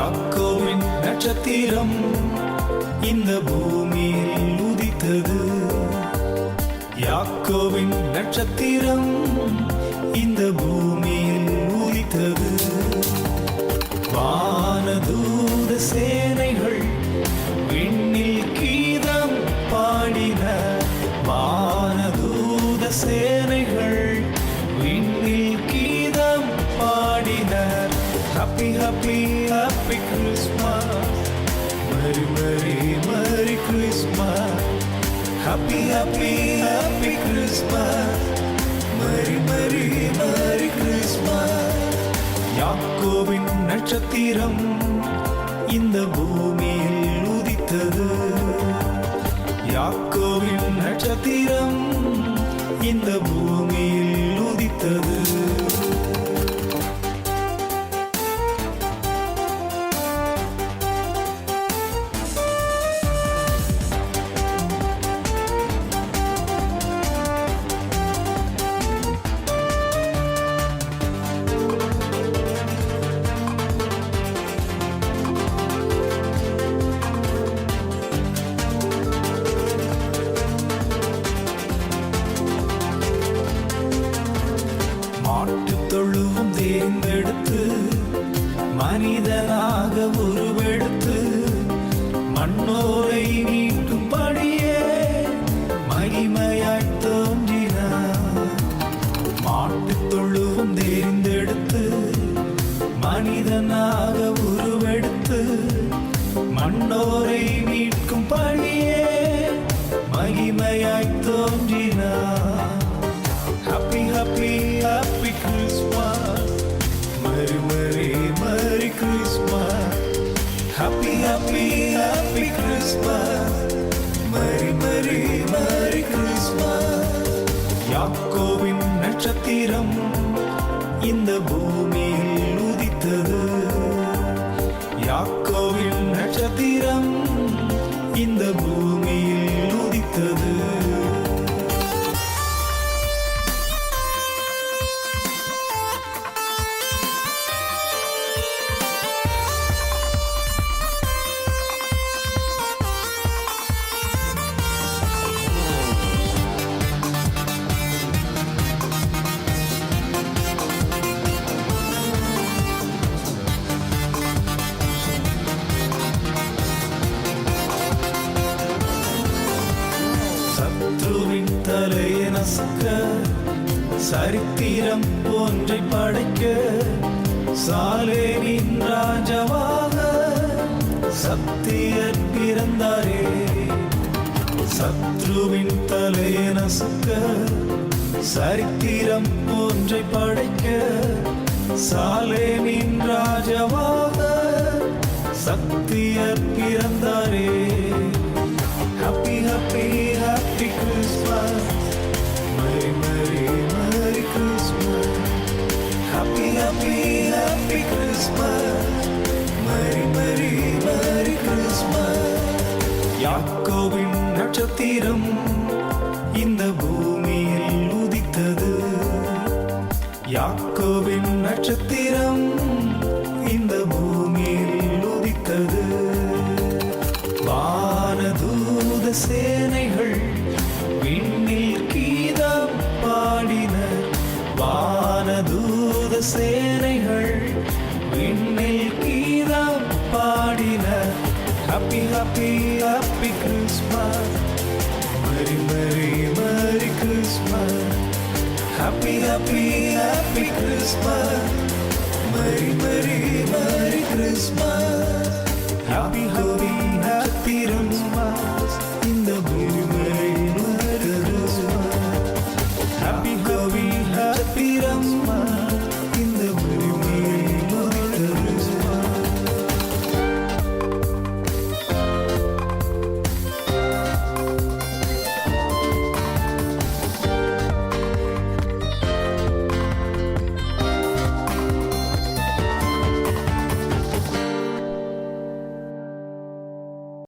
யாக்கோவின் நட்சத்திரம் இந்த பூமியில் உதித்தது. யாக்கோவின் நட்சத்திரம் இந்த பூமியில் உதித்தது. வானதூத சேனைகள் விண்ணில் கீதம் பாடின. வானதூத சேனைகள் விண்ணில் கீதம் பாடினர். Happy happy happy Christmas, merry merry merry Christmas. Happy happy happy Christmas, merry merry merry Christmas. யாக்கோவின் நட்சத்திரம் இந்த பூமியில் உதித்தது. யாக்கோவின் நட்சத்திரம் இந்த பூமியில் உதித்தது. தொழுவும் தேர்ந்தெடுத்து மனிதனாக உருவெடுத்து மண்ணோரை மீட்கும் படியே மகிமையாய் தோன்றினார். மாட்டுத் தொழுவும் தேர்ந்தெடுத்து மனிதனாக உருவெடுத்து மண்ணோரை மீட்கும் படியே மகிமையாய் தோன்றினார். Happy, happy, happy Christmas, Merry, Merry, Merry Christmas. Happy, happy, happy Christmas, Merry, Merry, Merry Christmas. யாக்கோவின் நட்சத்திரம் இந்த பூமியில் உதித்தது. யாக்கோவின் நட்சத்திரம் இந்த பூமியில் உதித்தது. சத்ருவின் தலையை நசுக்க சரித்திரம் ஒன்றை படைக்க சாலேமின் ராஜாவாக சத்தியர் பிறந்தாரே. சத்ருவின் தலையை நசுக்க சரித்திரம் ஒன்றை படைக்க சாலேமின் ராஜாவாக சத்தியர் பிறந்தாரே. Happy, happy, happy Christmas, Merry, Merry, Merry Christmas. Happy, happy, happy Christmas, Merry, Merry, Merry Christmas. யாக்கோவின் நட்சத்திரம் இந்த பூமியில் உதித்தது. யாக்கோவின் நட்சத்திரம் இந்த பூமியில் உதித்தது. வானதூத சேனைகள் விண்ணில் கீதம் பாடினர். வானதூத சேனைகள் விண்ணில் கீதம் பாடினர். Happy happy happy Christmas, merry merry merry Christmas. Happy happy happy Christmas, merry merry merry Christmas. Happy, happy, happy Christmas in the